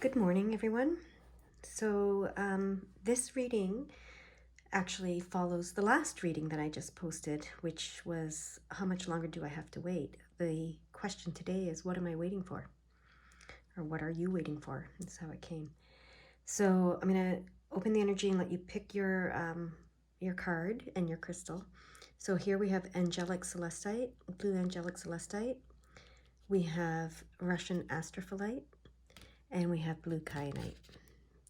Good morning, everyone. So this reading actually follows the last reading that I just posted, which was how much longer do I have to wait? The question today is, what am I waiting for? Or what are you waiting for? That's how it came. So I'm going to open the energy and let you pick your card and your crystal. So here we have Angelic Celestite, Blue Angelic Celestite. We have Russian Astrophyllite. And we have Blue Kyanite.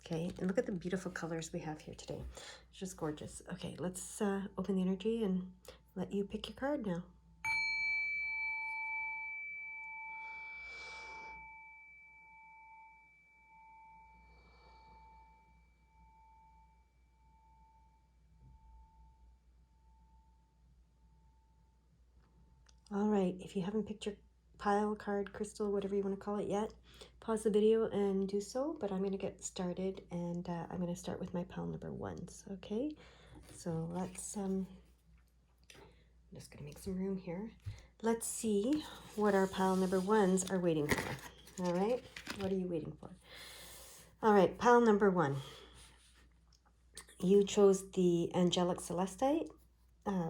Okay, and look at the beautiful colors we have here today. It's just gorgeous. Okay, let's open the energy and let you pick your card now. All right, if you haven't picked your pile, card, crystal, whatever you want to call it yet, pause the video and do so, but I'm going to get started, and I'm going to start with my pile number ones, okay? So let's, I'm just going to make some room here. Let's see what our pile number ones are waiting for, all right? What are you waiting for? All right, pile number one. You chose the Angelic Celestite,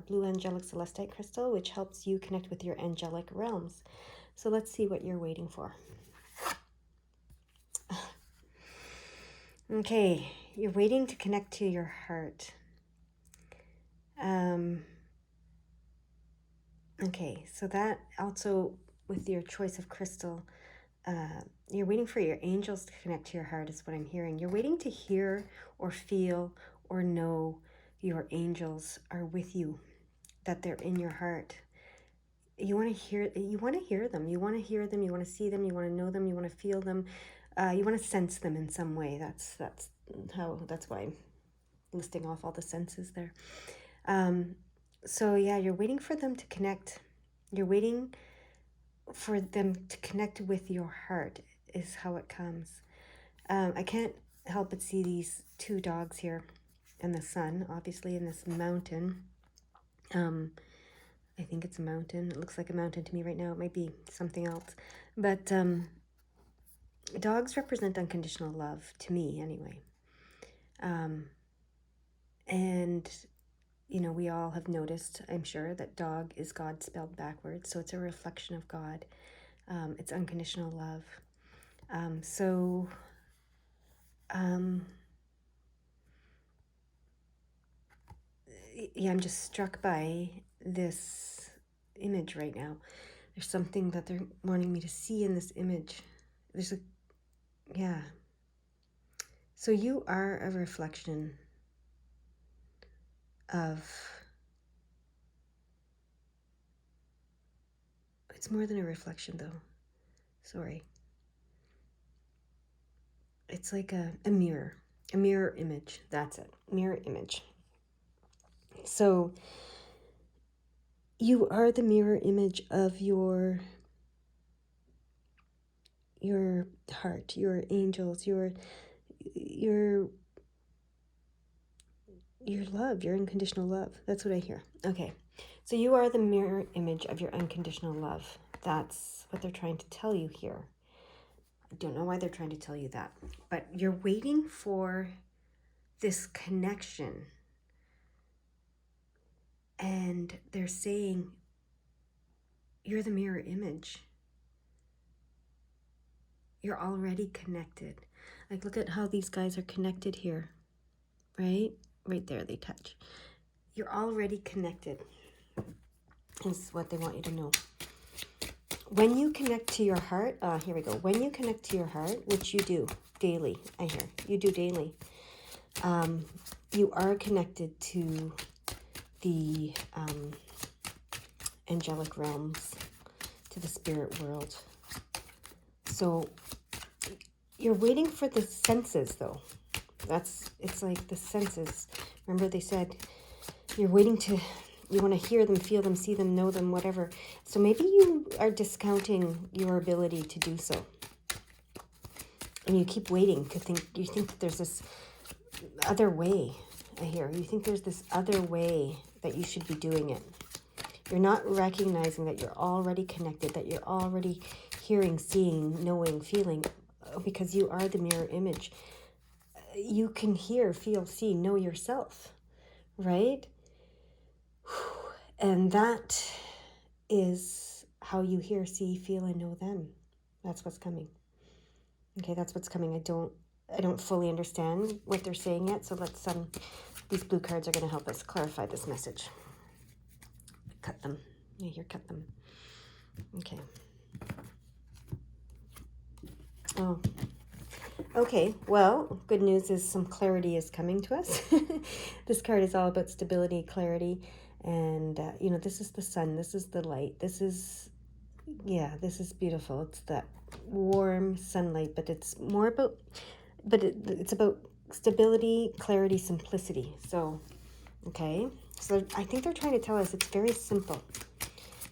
Blue Angelic Celestite crystal, which helps you connect with your angelic realms. So let's see what you're waiting for. Okay, you're waiting to connect to your heart. Okay, so that also with your choice of crystal, you're waiting for your angels to connect to your heart is what I'm hearing. You're waiting to hear or feel or know your angels are with you, that they're in your heart. You want to hear them. You want to hear them. You want to see them. You want to know them. You want to feel them. You want to sense them in some way. That's why I'm listing off all the senses there. So yeah, you're waiting for them to connect. You're waiting for them to connect with your heart is how it comes. I can't help but see these two dogs here and the sun, obviously, in this mountain. I think it's a mountain. It looks like a mountain to me right now. It might be something else. But dogs represent unconditional love, to me anyway. And, you know, we all have noticed, I'm sure, that dog is God spelled backwards. So it's a reflection of God. It's unconditional love. Yeah, I'm just struck by this image right now. There's something that they're wanting me to see in this image. Yeah. So you are a reflection of, it's more than a reflection though. Sorry. It's like a mirror image. That's it. Mirror image. So you are the mirror image of your heart, your angels, your love, your unconditional love. That's what I hear. Okay. So you are the mirror image of your unconditional love. That's what they're trying to tell you here. I don't know why they're trying to tell you that, but you're waiting for this connection. And they're saying, you're the mirror image. You're already connected. Like, look at how these guys are connected here, right? Right there, they touch. You're already connected, is what they want you to know. When you connect to your heart, here we go. When you connect to your heart, which you do daily, I hear, you do daily, you are connected to the angelic realms, to the spirit world. So you're waiting for the senses, though. It's like the senses. Remember they said you're waiting to, you want to hear them, feel them, see them, know them, whatever. So maybe you are discounting your ability to do so. And you keep waiting to think, you think that there's this other way, I hear. You think there's this other way that you should be doing it. You're not recognizing that you're already connected, that you're already hearing, seeing, knowing, feeling because you are the mirror image. You can hear, feel, see, know yourself, right? And that is how you hear, see, feel, and know them. That's what's coming. Okay, that's what's coming. I don't fully understand what they're saying yet, so let's these blue cards are going to help us clarify this message. Cut them. Yeah, here, cut them. Okay. Oh, okay. Well, good news is some clarity is coming to us. This card is all about stability, clarity, and this is the sun. This is the light. This is beautiful. It's that warm sunlight, but it's more about, it's about stability, clarity, simplicity. So, okay. So I think they're trying to tell us it's very simple.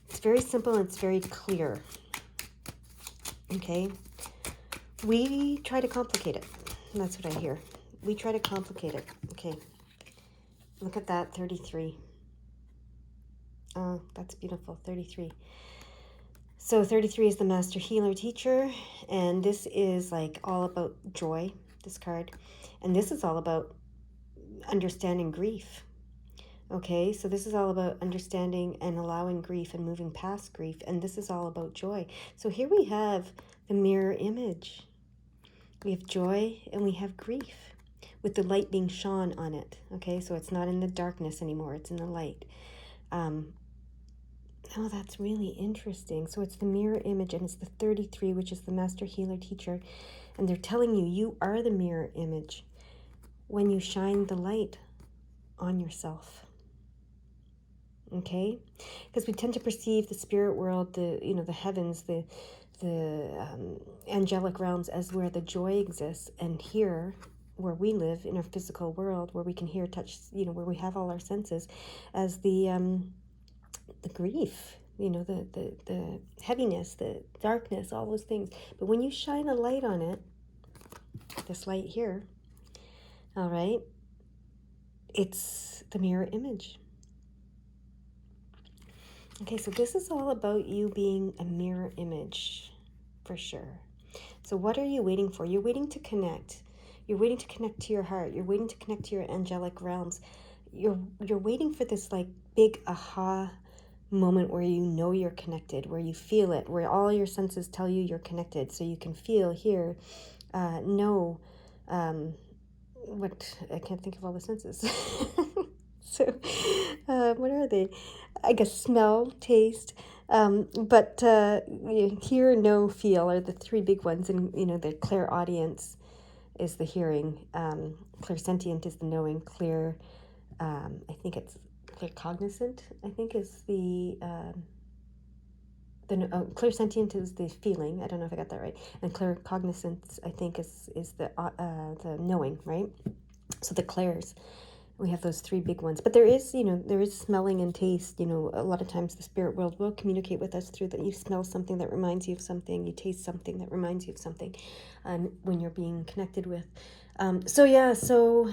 It's very simple and it's very clear. Okay. We try to complicate it. That's what I hear. We try to complicate it. Okay. Look at that, 33. Oh, that's beautiful, 33. So 33 is the master healer teacher, and this is like all about joy, this card. And this is all about understanding grief. Okay, so this is all about understanding and allowing grief and moving past grief, and this is all about joy. So here we have the mirror image. We have joy and we have grief with the light being shone on it. Okay, so it's not in the darkness anymore, it's in the light. Oh, that's really interesting. So it's the mirror image, and it's the 33, which is the master healer teacher. And they're telling you, you are the mirror image when you shine the light on yourself. Okay? Because we tend to perceive the spirit world, the heavens, the angelic realms as where the joy exists. And here, where we live in our physical world, where we can hear, touch, where we have all our senses, as the grief, the heaviness, the darkness, all those things. But when you shine a light on it, this light here, all right, it's the mirror image. Okay, so this is all about you being a mirror image, for sure. So what are you waiting for? You're waiting to connect. You're waiting to connect to your heart. You're waiting to connect to your angelic realms. You're waiting for this like big aha moment where you know you're connected, where you feel it, where all your senses tell you you're connected, so you can feel, hear, know, what, I can't think of all the senses. So what are they? I guess smell, taste, but hear, know, feel are the three big ones. And the clairaudience is the hearing, clairsentient is the knowing, I think it's claircognizant, I think is the clairsentient is the feeling. I don't know if I got that right. And claircognizance, I think, is the knowing, right? So the clairs, we have those three big ones. But there is smelling and taste. A lot of times the spirit world will communicate with us through that. You smell something that reminds you of something. You taste something that reminds you of something, when you're being connected with. So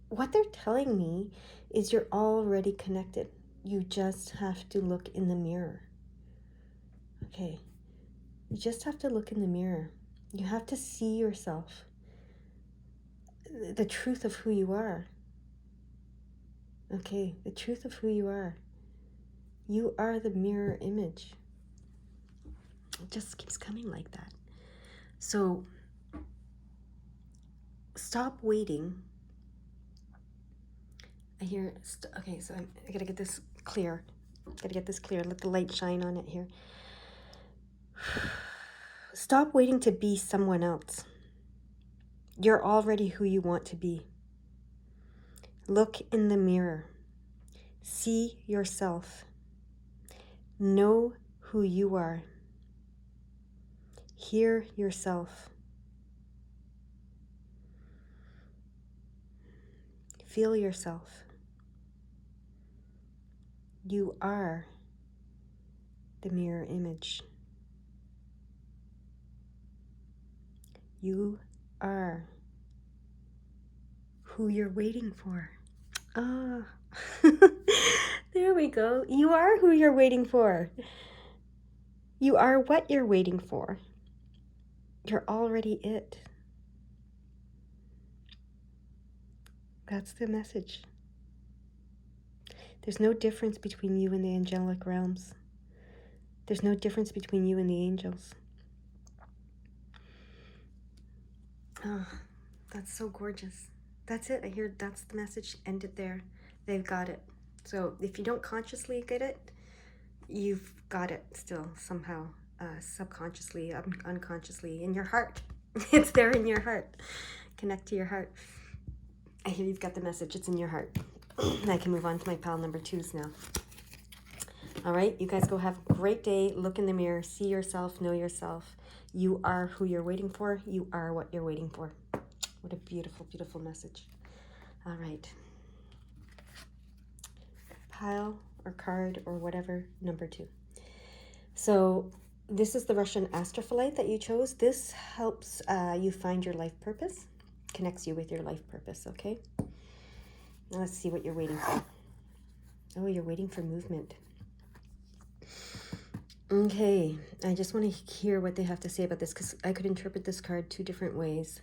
what they're telling me is you're already connected. You just have to look in the mirror. Okay. You just have to look in the mirror. You have to see yourself. The truth of who you are. Okay, the truth of who you are. You are the mirror image. It just keeps coming like that. So stop waiting. I hear, okay, so I gotta get this clear. Let the light shine on it here. Stop waiting to be someone else. You're already who you want to be. Look in the mirror. See yourself. Know who you are. Hear yourself. Feel yourself. You are the mirror image. You are who you're waiting for. Ah, there we go. You are who you're waiting for. You are what you're waiting for. You're already it. That's the message. There's no difference between you and the angelic realms. There's no difference between you and the angels. Oh, that's so gorgeous. That's it. I hear that's the message. End it there. They've got it. So if you don't consciously get it, you've got it still somehow, subconsciously, unconsciously, in your heart. It's there in your heart. Connect to your heart. I hear you've got the message. It's in your heart. I can move on to my pile number 2s now. All right, you guys go have a great day. Look in the mirror. See yourself. Know yourself. You are who you're waiting for. You are what you're waiting for. What a beautiful, beautiful message. All right. Pile or card or whatever, number 2. So this is the Russian astrophyllite that you chose. This helps you find your life purpose, connects you with your life purpose, okay? Now let's see what you're waiting for. Oh, you're waiting for movement. Okay, I just want to hear what they have to say about this, because I could interpret this card 2 different ways.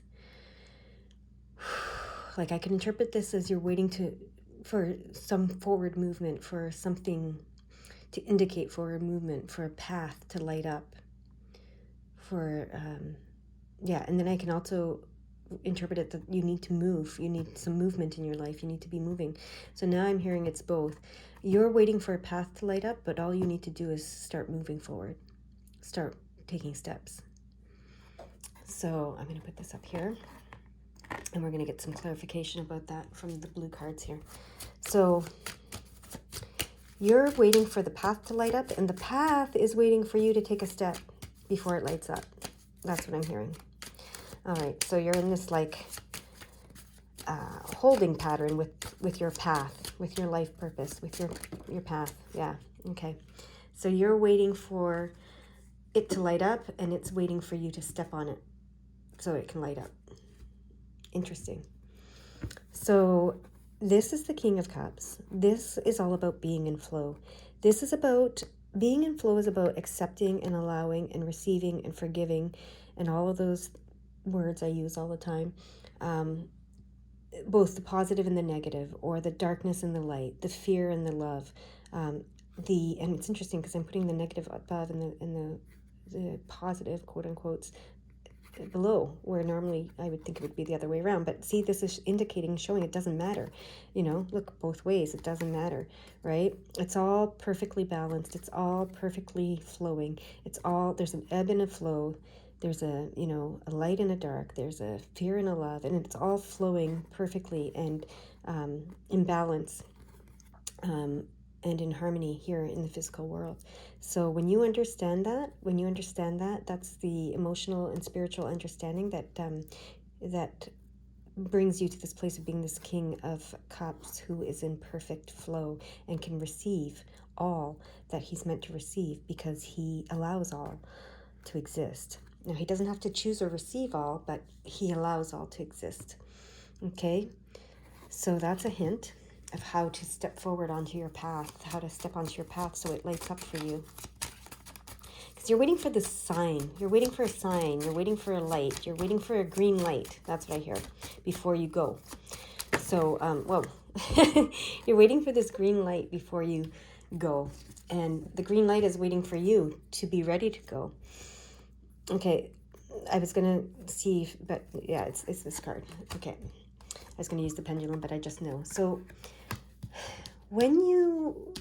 Like, I could interpret this as you're waiting for some forward movement, for something to indicate forward movement, for a path to light up, for, and then I can also interpret it that you need to move. You need some movement in your life. You need to be moving. So now I'm hearing it's both. You're waiting for a path to light up, but all you need to do is start moving forward. Start taking steps. So I'm going to put this up here, and we're going to get some clarification about that from the blue cards here. So you're waiting for the path to light up, and the path is waiting for you to take a step before it lights up. That's what I'm hearing. All right, so you're in this like holding pattern with your path, with your life purpose, with your path. Yeah, okay. So you're waiting for it to light up, and it's waiting for you to step on it so it can light up. Interesting. So this is the King of Cups. This is all about being in flow. This is about being in flow, is about accepting and allowing and receiving and forgiving and all of those words I use all the time. Both the positive and the negative, or the darkness and the light, the fear and the love. And it's interesting because I'm putting the negative above and the positive, quote unquote, below, where normally I would think it would be the other way around. But see, this is indicating, showing it doesn't matter. You know, look both ways. It doesn't matter, right? It's all perfectly balanced. It's all perfectly flowing. There's an ebb and a flow. There's a light and a dark. There's a fear and a love, and it's all flowing perfectly and in balance and in harmony here in the physical world. So when you understand that, that's the emotional and spiritual understanding that brings you to this place of being this King of Cups who is in perfect flow and can receive all that he's meant to receive, because he allows all to exist. Now, he doesn't have to choose or receive all, but he allows all to exist. Okay? So that's a hint of how to step forward onto your path, how to step onto your path so it lights up for you. Because you're waiting for this sign. You're waiting for a sign. You're waiting for a light. You're waiting for a green light. That's what I hear before you go. So, you're waiting for this green light before you go. And the green light is waiting for you to be ready to go. Okay, I was going to see, but yeah, it's this card. Okay, I was going to use the pendulum, but I just know. So when you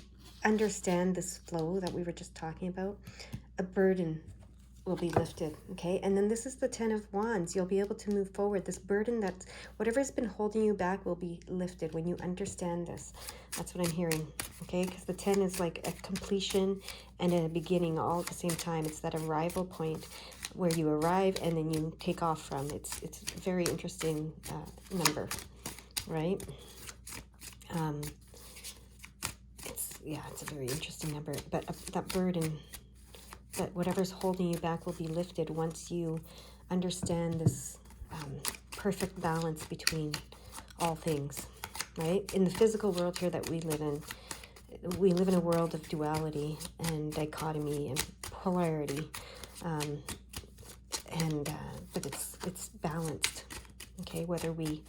understand this flow that we were just talking about, a burden will be lifted, okay? And then this is the 10 of Wands. You'll be able to move forward. This burden, whatever's been holding you back will be lifted when you understand this. That's what I'm hearing, okay? Because the 10 is like a completion and a beginning all at the same time. It's that arrival point where you arrive and then you take off from. It's a very interesting number, right? It's a very interesting number. But that burden, that whatever's holding you back will be lifted once you understand this perfect balance between all things, right? In the physical world here that we live in a world of duality and dichotomy and polarity. But it's balanced, okay? Whether we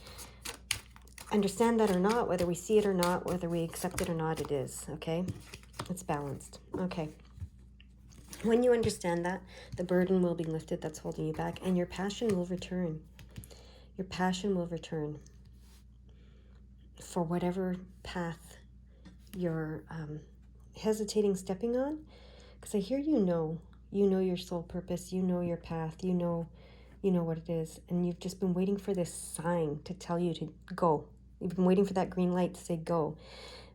understand that or not, whether we see it or not, whether we accept it or not, it is, okay? It's balanced, okay? When you understand that, the burden will be lifted that's holding you back, and your passion will return. Your passion will return for whatever path you're hesitating stepping on, because I hear you know your soul purpose, you know your path, you know what it is, and you've just been waiting for this sign to tell you to go. You've been waiting for that green light to say go,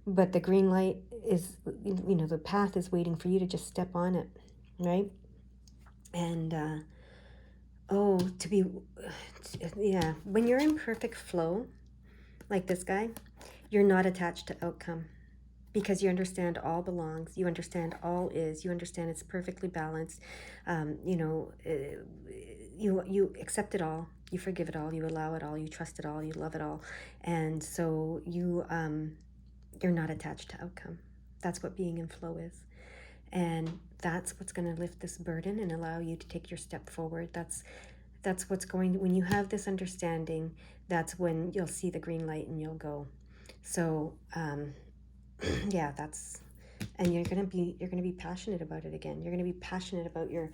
but the green light is, the path is waiting for you to just step on it, right? And when you're in perfect flow, like this guy, you're not attached to outcome, because you understand all belongs, you understand all is, you understand it's perfectly balanced. You accept it all, you forgive it all, you allow it all, you trust it all, you love it all, and so you're not attached to outcome. That's what being in flow is, and that's what's going to lift this burden and allow you to take your step forward. That's what's going, when you have this understanding, that's when you'll see the green light and you'll go. So yeah, and you're gonna be passionate about it again. You're gonna be passionate about your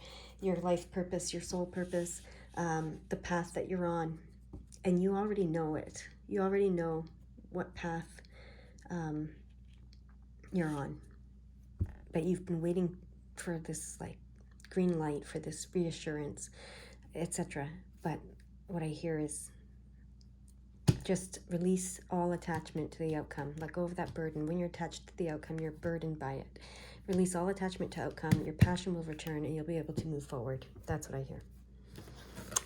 life purpose, your soul purpose, the path that you're on, and you already know it. You already know what path you're on, but you've been waiting for this green light, for this reassurance, etc. But what I hear is, just release all attachment to the outcome. Let go of that burden. When you're attached to the outcome, you're burdened by it. Release all attachment to outcome. Your passion will return, and you'll be able to move forward. That's what I hear.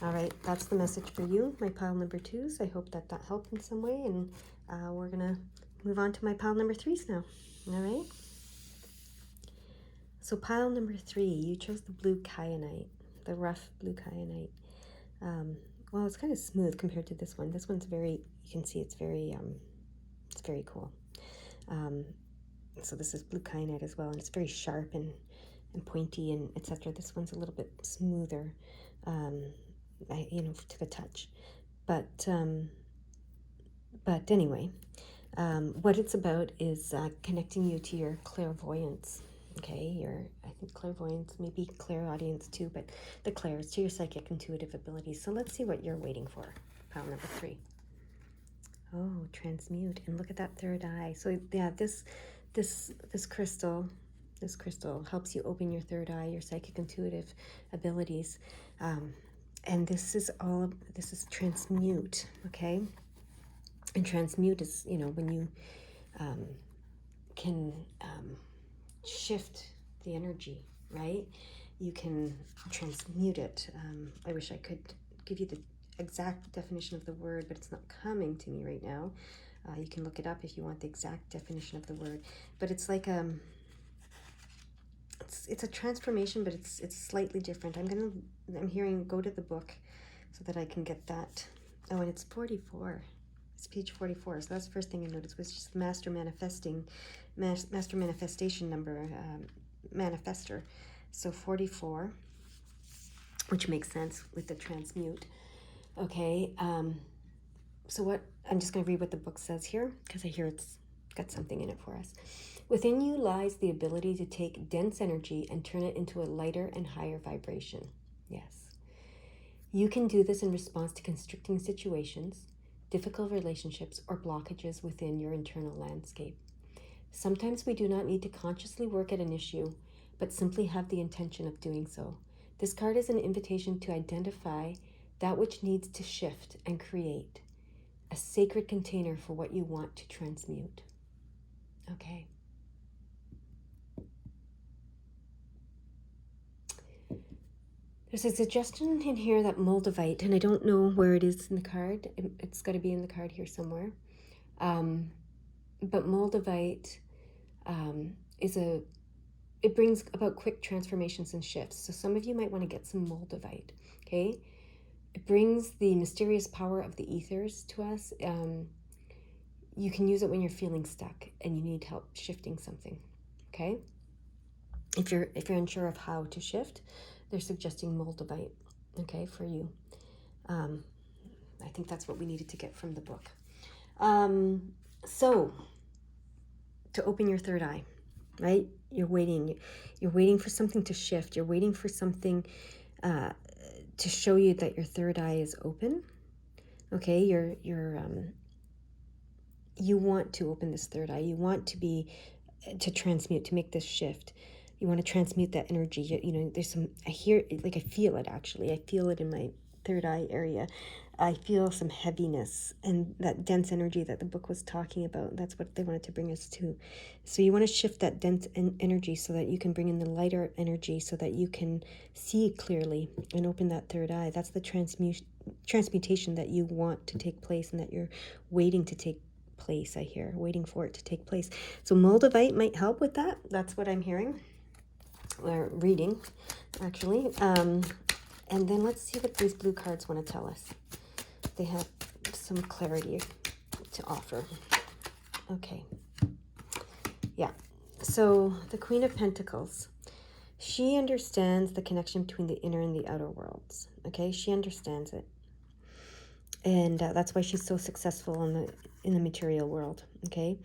All right, that's the message for you, my pile number 2s. I hope that helped in some way, and we're going to move on to my pile number 3s now. All right? So pile number 3, you chose the blue kyanite, the rough blue kyanite. Well, it's kind of smooth compared to this one. This one's very, you can see it's very cool. So this is blue kyanite as well, and it's very sharp and pointy and etc. This one's a little bit smoother, to the touch. But anyway, what it's about is connecting you to your clairvoyance. Okay, I think clairvoyance, maybe clairaudience too, but the clairs, to your psychic intuitive abilities. So let's see what you're waiting for. Pile number 3. Oh, transmute, and look at that third eye. So yeah, this crystal helps you open your third eye, your psychic intuitive abilities, and this is transmute. Okay, and transmute is when you can shift the energy, right? You can transmute it. I wish I could give you the exact definition of the word, but it's not coming to me right now. You can look it up if you want the exact definition of the word. But it's like it's a transformation, but it's slightly different. I'm hearing, go to the book so that I can get that. Oh, and it's 44. It's page 44. So that's the first thing I noticed, was just master manifestation number, manifester. So 44, which makes sense with the transmute. Okay, so what, I'm just going to read what the book says here, because I hear it's got something in it for us. Within you lies the ability to take dense energy and turn it into a lighter and higher vibration. Yes. You can do this in response to constricting situations, difficult relationships, or blockages within your internal landscape. Sometimes we do not need to consciously work at an issue, but simply have the intention of doing so. This card is an invitation to identify that which needs to shift and create a sacred container for what you want to transmute. Okay. There's a suggestion in here that moldavite, and I don't know where it is in the card. It's got to be in the card here somewhere. But moldavite it brings about quick transformations and shifts. So some of you might want to get some moldavite, okay? It brings the mysterious power of the ethers to us. You can use it when you're feeling stuck and you need help shifting something, okay? If you're unsure of how to shift, they're suggesting moldavite, okay, for you. I think that's what we needed to get from the book. So, to open your third eye, right? You're waiting for something to shift. You're waiting for something to show you that your third eye is open. Okay, you want to open this third eye. You want to transmute, to make this shift. You want to transmute that energy. There's I feel it actually. I feel it in my third eye area. I feel some heaviness and that dense energy that the book was talking about. That's what they wanted to bring us to. So you want to shift that dense energy so that you can bring in the lighter energy so that you can see clearly and open that third eye. That's the transmutation that you want to take place and that you're waiting to take place. I hear waiting for it to take place. So moldavite might help with that. That's what I'm hearing or reading, actually. And then let's see what these blue cards want to tell us. They have some clarity to offer. Okay. Yeah. So the Queen of Pentacles, she understands the connection between the inner and the outer worlds. Okay, she understands it, and that's why she's so successful in the material world. Okay,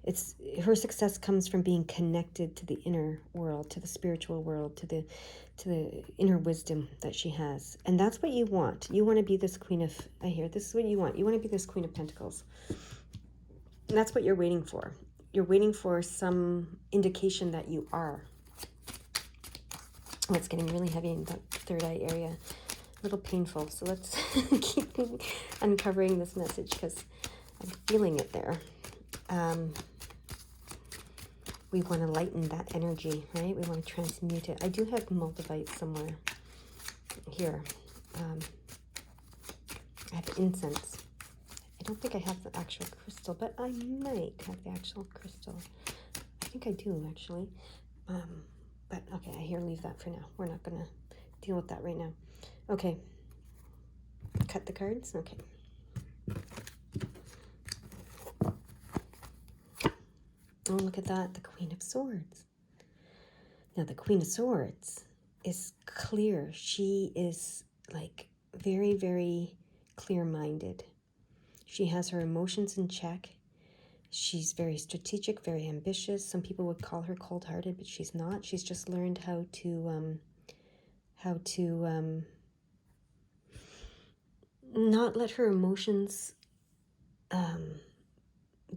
it's her success comes from being connected to the inner world, to the spiritual world, to the inner wisdom that she has. And that's what you want. You want to be this queen of, I hear, this is what you want. You want to be this Queen of Pentacles. And that's what you're waiting for. You're waiting for some indication that you are. Oh, it's getting really heavy in that third eye area. A little painful. So let's keep uncovering this message because I'm feeling it there. We want to lighten that energy, right? We want to transmute it. I do have moldavite somewhere here. I have incense. I don't think I have the actual crystal, but I might have the actual crystal. I think I do, actually. But okay, I hear leave that for now. We're not going to deal with that right now. Okay. Cut the cards? Okay. Oh, look at that. The Queen of Swords. Now, the Queen of Swords is clear. She is like very, very clear-minded. She has her emotions in check. She's very strategic, very ambitious. Some people would call her cold-hearted, but she's not. She's just learned how to not let her emotions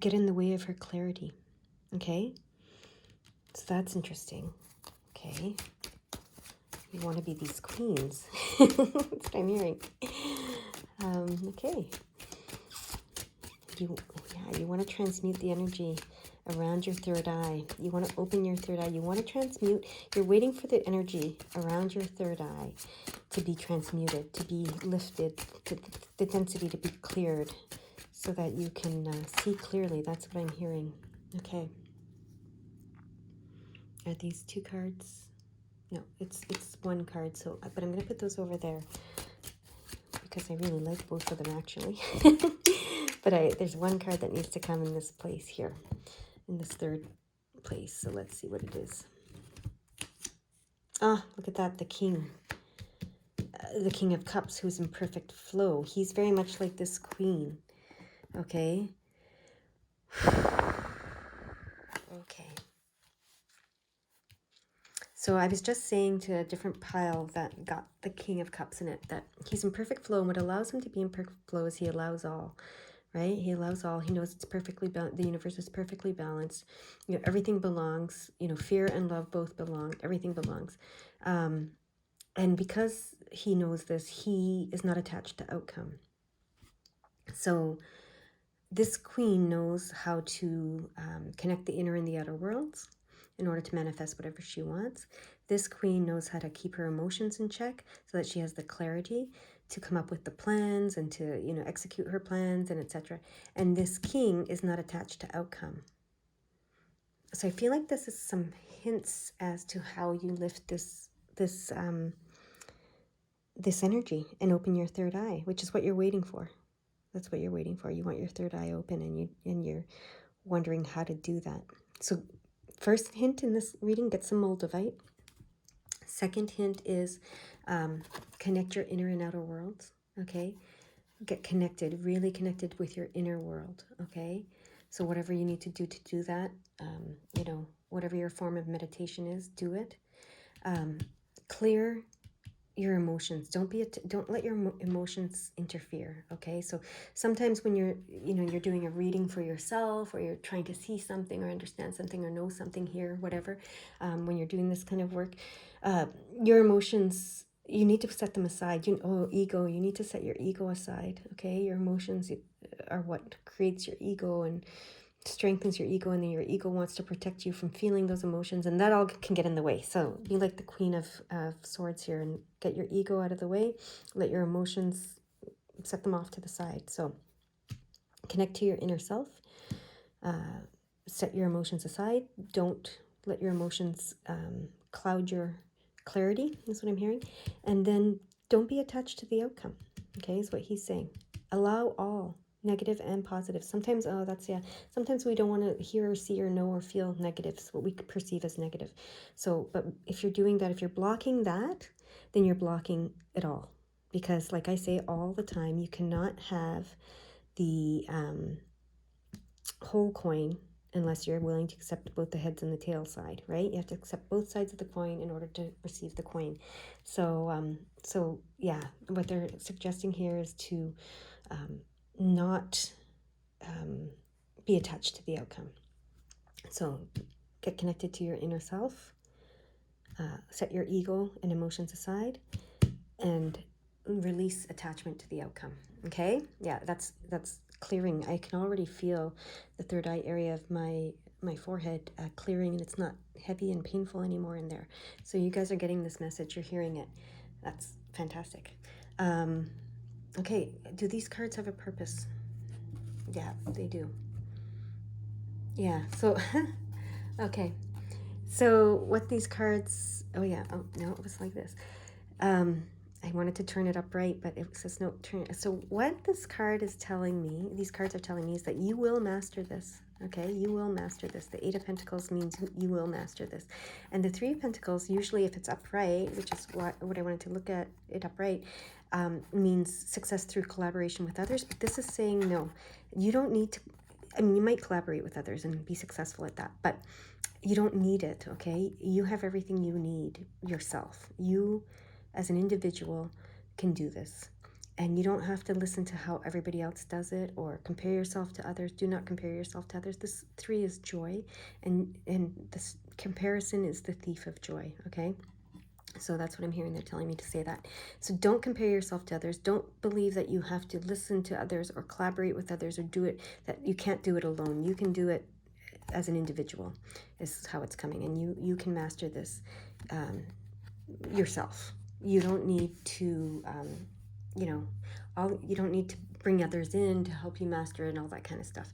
get in the way of her clarity. Okay? So that's interesting. Okay. You want to be these queens. That's what I'm hearing. Okay. You want to transmute the energy around your third eye. You want to open your third eye. You want to transmute. You're waiting for the energy around your third eye to be transmuted, to be lifted, to the density to be cleared so that you can see clearly. That's what I'm hearing. Okay. Are these two cards? No, it's one card. So, but I'm going to put those over there because I really like both of them, actually. But there's one card that needs to come in this place here, in this third place. So let's see what it is. Ah, look at that, the King. The King of Cups, who's in perfect flow. He's very much like this Queen. Okay. Okay. So I was just saying to a different pile that got the King of Cups in it that he's in perfect flow. And what allows him to be in perfect flow is he allows all. Right? He allows all. He knows it's perfectly balanced. The universe is perfectly balanced. Everything belongs. Fear and love both belong. Everything belongs. And because he knows this, he is not attached to outcome. So this Queen knows how to connect the inner and the outer worlds in order to manifest whatever she wants. This Queen knows how to keep her emotions in check so that she has the clarity to come up with the plans and to, execute her plans and etc. And this King is not attached to outcome. So I feel like this is some hints as to how you lift this energy and open your third eye, which is what you're waiting for. That's what you're waiting for. You want your third eye open, and you're wondering how to do that. So first hint in this reading, get some moldavite. Second hint is connect your inner and outer worlds, okay? Get connected, really connected with your inner world, okay? So whatever you need to do that, whatever your form of meditation is, do it. Clear your emotions. Don't let your emotions interfere, okay? So sometimes when you're doing a reading for yourself, or you're trying to see something or understand something or know something here, whatever, when you're doing this kind of work, your emotions, you need to set them aside. Ego, you need to set your ego aside, okay? Your emotions are what creates your ego and strengthens your ego, and then your ego wants to protect you from feeling those emotions, and that all can get in the way. So be like the Queen of Swords here and get your ego out of the way. Let your emotions, set them off to the side. So connect to your inner self. Set your emotions aside. Don't let your emotions cloud your clarity, is what I'm hearing. And then don't be attached to the outcome, okay, is what he's saying. Allow all, negative and positive. Sometimes, sometimes we don't want to hear or see or know or feel negatives, what we perceive as negative. So, but if you're doing that, if you're blocking that, then you're blocking it all. Because like I say all the time, you cannot have the whole coin unless you're willing to accept both the heads and the tail side, right? You have to accept both sides of the coin in order to receive the coin. So, what they're suggesting here is to not be attached to the outcome. So get connected to your inner self, set your ego and emotions aside, and release attachment to the outcome. Okay? Yeah, that's clearing. I can already feel the third eye area of my forehead clearing, and it's not heavy and painful anymore in there. So you guys are getting this message, you're hearing it. That's fantastic. Okay, do these cards have a purpose? Yeah, they do. Yeah, so okay. So what these cards, oh no, it was like this. I wanted to turn it upright, but it says no, turn it. So what this card is telling me, these cards are telling me, is that you will master this. Okay, you will master this. The Eight of Pentacles means you will master this. And the Three of Pentacles, usually if it's upright, which is what I wanted to look at it upright, means success through collaboration with others. But this is saying no, you don't need to, I mean, you might collaborate with others and be successful at that, but you don't need it, okay? You have everything you need yourself. You, as an individual, can do this. And you don't have to listen to how everybody else does it or compare yourself to others. Do not compare yourself to others. This 3 is joy, and this comparison is the thief of joy, okay? So that's what I'm hearing. They're telling me to say that. So don't compare yourself to others. Don't believe that you have to listen to others or collaborate with others or do it, that you can't do it alone. You can do it as an individual, is how it's coming. And you can master this yourself. You don't need to, you don't need to bring others in to help you master it and all that kind of stuff.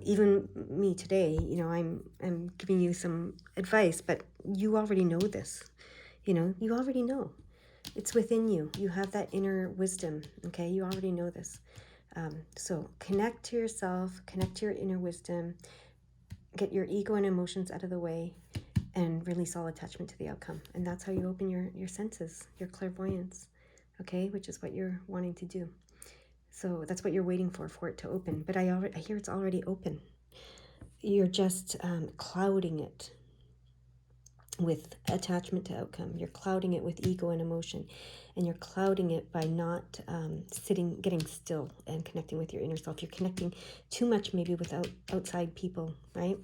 Even me today, I'm giving you some advice, but you already know this. You already know. It's within you. You have that inner wisdom, okay? You already know this. So connect to yourself, connect to your inner wisdom, get your ego and emotions out of the way, and release all attachment to the outcome. And that's how you open your senses, your clairvoyance, okay? Which is what you're wanting to do. So that's what you're waiting for it to open. But I hear it's already open. You're just clouding it with attachment to outcome. You're clouding it with ego and emotion, and you're clouding it by not getting still and connecting with your inner self. You're connecting too much maybe with outside people, right?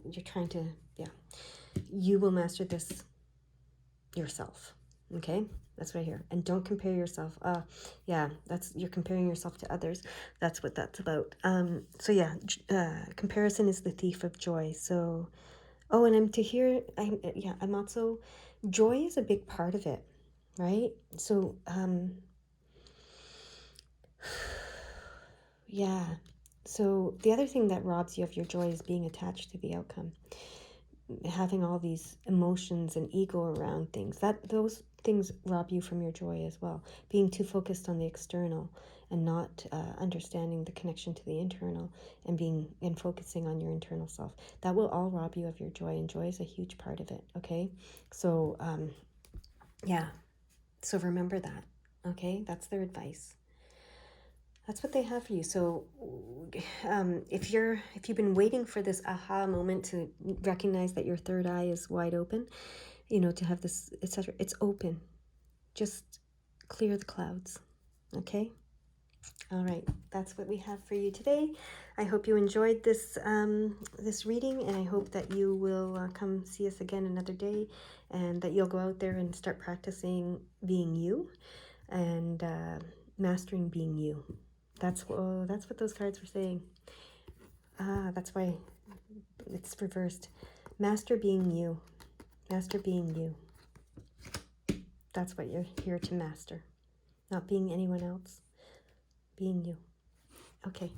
You're trying to, you will master this yourself, okay? That's what I hear. And don't compare yourself. You're comparing yourself to others. That's what that's about. Comparison is the thief of joy. So, and I'm also, joy is a big part of it, right? So, So the other thing that robs you of your joy is being attached to the outcome. Having all these emotions and ego around things, those things rob you from your joy as well. Being too focused on the external and not understanding the connection to the internal, and focusing on your internal self, that will all rob you of your joy, and joy is a huge part of it, okay? So Yeah. So remember that. Okay, that's their advice. That's what they have for you. So if you've been waiting for this aha moment to recognize that your third eye is wide open, to have this, etc., it's open. Just clear the clouds. Okay. All right, that's what we have for you today. I hope you enjoyed this this reading, and I hope that you will come see us again another day, and that you'll go out there and start practicing being you, and mastering being you. That's what those cards were saying. That's why it's reversed. Master being you. Master being you. That's what you're here to master. Not being anyone else. Being you. Okay.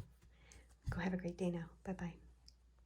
Go have a great day now. Bye-bye.